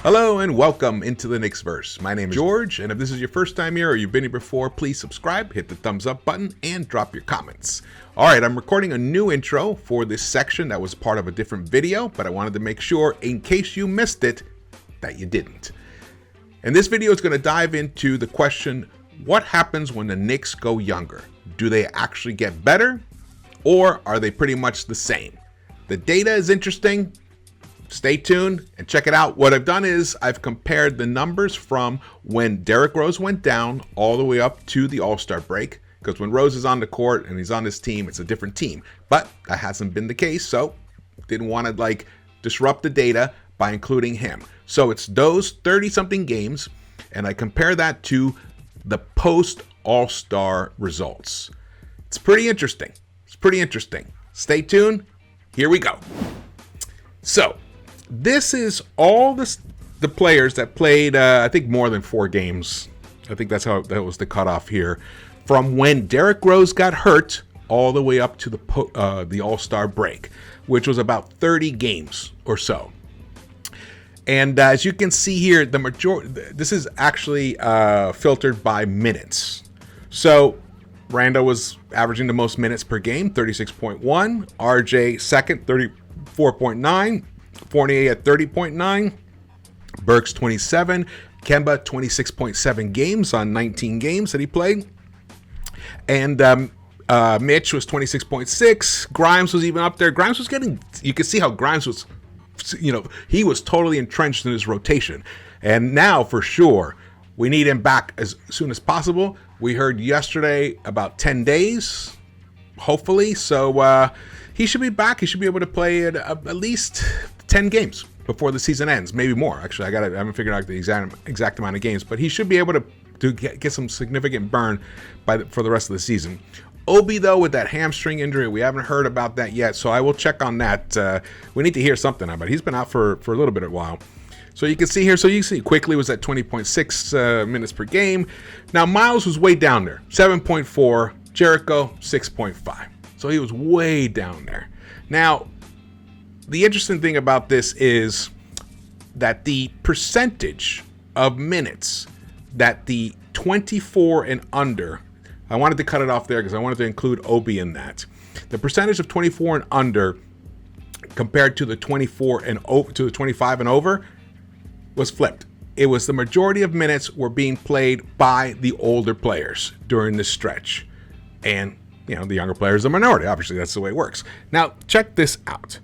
Hello and welcome into the Knicks-Verse. My name is George, and if this is your first time here or you've been here before, please subscribe, hit the thumbs up button, and drop your comments. Alright, I'm recording a new intro for this section that was part of a different video, but I wanted to make sure, in case you missed it, that you didn't. And this video is going to dive into the question, what happens when the Knicks go younger? Do they actually get better, or are they pretty much the same? The data is interesting. Stay tuned and check it out. What I've done is I've compared the numbers from when Derrick Rose went down all the way up to the All-Star break, because when Rose is on the court and he's on his team, it's a different team. But that hasn't been the case, so didn't want to disrupt the data by including him. So it's those 30-something games, and I compare that to the post-All-Star results. It's pretty interesting. Stay tuned. Here we go. So this is all the players that played, I think, more than 4 games. I think that was the cutoff here. From when Derrick Rose got hurt all the way up to the All-Star break, which was about 30 games or so. And as you can see here, the majority, this is actually filtered by minutes. So Randall was averaging the most minutes per game, 36.1. RJ second, 34.9. Fournier at 30.9. Burks 27. Kemba 26.7 games on 19 games that he played. And Mitch was 26.6. Grimes was even up there. Grimes was getting, you can see how Grimes was, he was totally entrenched in his rotation. And now for sure, we need him back as soon as possible. We heard yesterday about 10 days, hopefully. So he should be back. He should be able to play at least 10 games before the season ends, maybe more. Actually, I haven't figured out the exact amount of games, but he should be able to get some significant burn for the rest of the season. Obi, though, with that hamstring injury, we haven't heard about that yet, so I will check on that. We need to hear something about it. He's been out for a little bit of a while. So you can see here, Quickly was at 20.6 minutes per game. Now, Miles was way down there, 7.4. Jericho, 6.5. So he was way down there. Now, the interesting thing about this is that the percentage of minutes that the 24 and under, I wanted to cut it off there because I wanted to include Obi in that. The percentage of 24 and under compared to the 24 and to the 25 and over was flipped. It was the majority of minutes were being played by the older players during this stretch. And, the younger players are the minority. Obviously, that's the way it works. Now, check this out.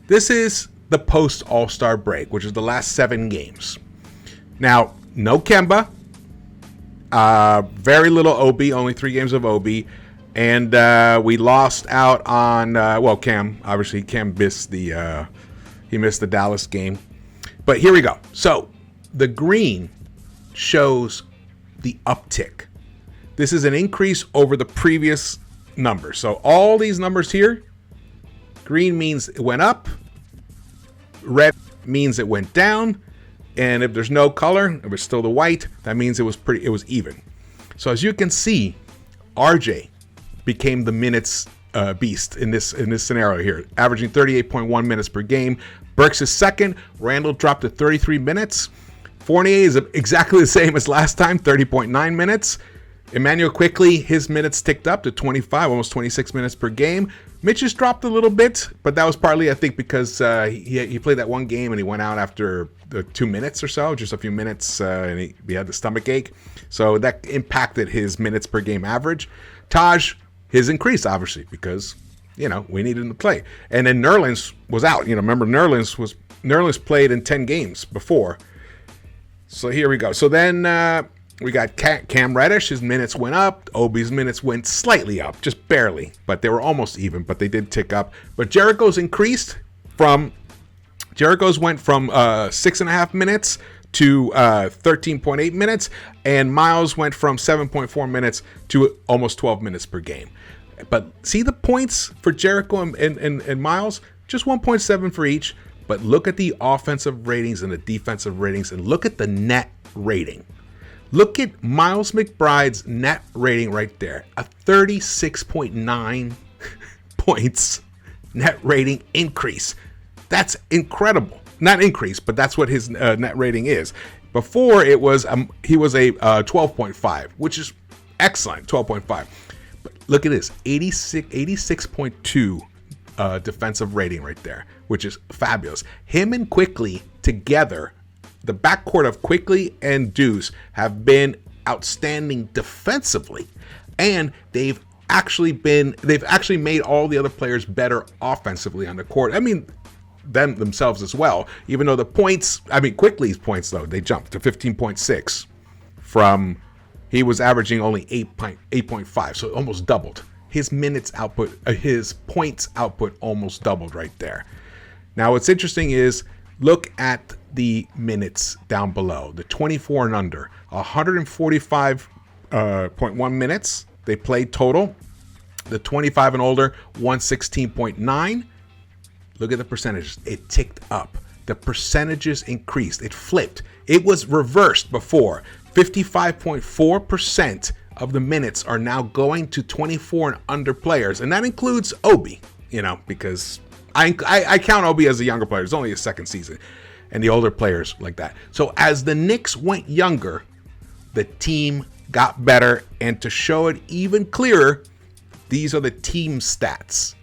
This is the post-All-Star break, which is the last 7 games. Now, no Kemba. Very little Obi, only 3 games of Obi. And we lost out on, Cam. Obviously, Cam missed he missed the Dallas game. But here we go. So, the green shows the uptick. This is an increase over the previous numbers. So all these numbers here, green means it went up, red means it went down, and if there's no color, if it's still the white, that means it was even. So as you can see, RJ became the minutes beast in this scenario here, averaging 38.1 minutes per game. Burks is second. Randall dropped to 33 minutes. Fournier is exactly the same as last time, 30.9 minutes. Emmanuel Quickly, his minutes ticked up to 25, almost 26 minutes per game. Mitch has dropped a little bit, but that was partly, I think, because he played that one game and he went out after 2 minutes or so, just a few minutes, and he had the stomach ache. So that impacted his minutes per game average. Taj, his increase, obviously, because, we needed him to play. And then Nerlens was out. Remember, Nerlens played in 10 games before. So here we go. So then we got Cam Reddish. His minutes went up. Obi's minutes went slightly up, just barely, but they were almost even, but they did tick up. But Jericho's went from 6.5 minutes to 13.8 minutes, and Miles went from 7.4 minutes to almost 12 minutes per game. But see the points for Jericho and Miles? Just 1.7 for each. But look at the offensive ratings and the defensive ratings, and look at the net rating. Look at Miles McBride's net rating right there, a 36.9 points net rating increase. That's incredible. not increase, but that's what his net rating is. Before it was he was a 12.5, which is excellent, 12.5. But look at this, 86.2 defensive rating right there, which is fabulous. Him and Quickly together, the backcourt of Quickly and Deuce have been outstanding defensively, and they've actually made all the other players better offensively on the court. I mean, them themselves as well, even though the points, Quickly's points though, they jumped to 15.6 from, he was averaging only 8.5, so it almost doubled. His minutes output, his points output almost doubled right there. Now what's interesting is, look at the minutes down below, the 24 and under, 145.1 minutes they played total. The 25 and older, 116.9. Look at the percentages. It ticked up. The percentages increased. It flipped. It was reversed before. 55.4% of the minutes are now going to 24 and under players. And that includes Obi, because I count Obi as a younger player. It's only his second season. And the older players like that. So as the Knicks went younger, the team got better. And to show it even clearer, these are the team stats.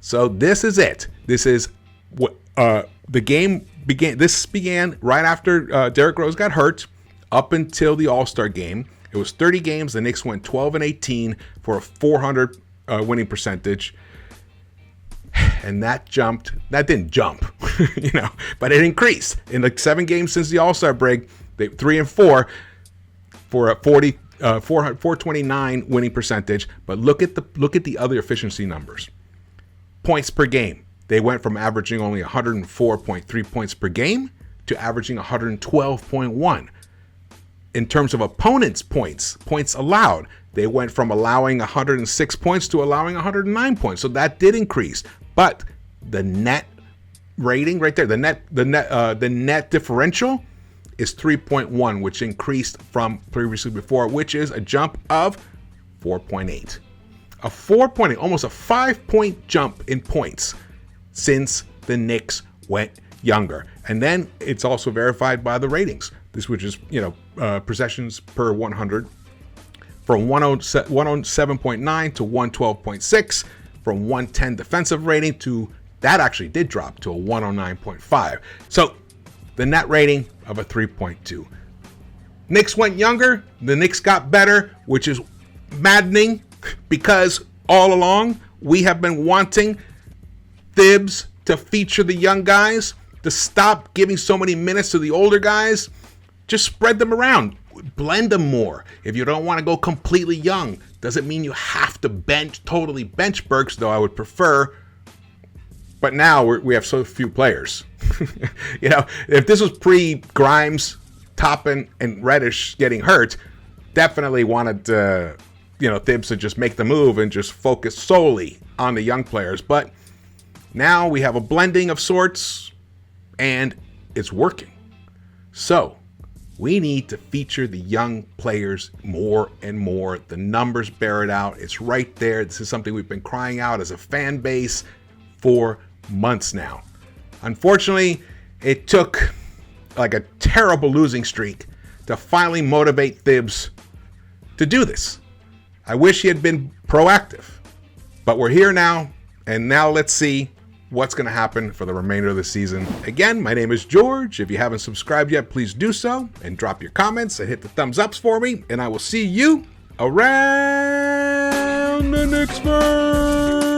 So this is it. This is what the game began. This began right after Derrick Rose got hurt, up until the All-Star game. It was 30 games. The Knicks went 12-18 for a 400 winning percentage. And that didn't jump, but it increased. In the 7 games since the All-Star break, they 3-4 for a 429 winning percentage. But look at the other efficiency numbers. Points per game. They went from averaging only 104.3 points per game to averaging 112.1. In terms of opponents' points allowed, they went from allowing 106 points to allowing 109 points. So that did increase. But the net rating right there, the net differential is 3.1, which increased from previously before, which is a jump of 4.8. A 4.8, almost a 5-point jump in points since the Knicks went younger. And then it's also verified by the ratings. This, which is, possessions per 100 from 107.9 to 112.6, from 110 defensive rating to, that actually did drop to a 109.5. So the net rating of a 3.2. Knicks went younger, the Knicks got better, which is maddening because all along we have been wanting Thibs to feature the young guys, to stop giving so many minutes to the older guys. Just spread them around, blend them more. If you don't want to go completely young, doesn't mean you have to totally bench Burks, though I would prefer. But now we have so few players. If this was pre-Grimes, Toppin, and Reddish getting hurt, definitely wanted Thibs to just make the move and just focus solely on the young players. But now we have a blending of sorts, and it's working. So we need to feature the young players more and more. The numbers bear it out. It's right there. This is something we've been crying out as a fan base for months now. Unfortunately, it took like a terrible losing streak to finally motivate Thibs to do this. I wish he had been proactive, but we're here now, and now let's see what's going to happen for the remainder of the season. Again, my name is George. If you haven't subscribed yet, please do so, and drop your comments and hit the thumbs ups for me, and I will see you around the Knicks-Verse.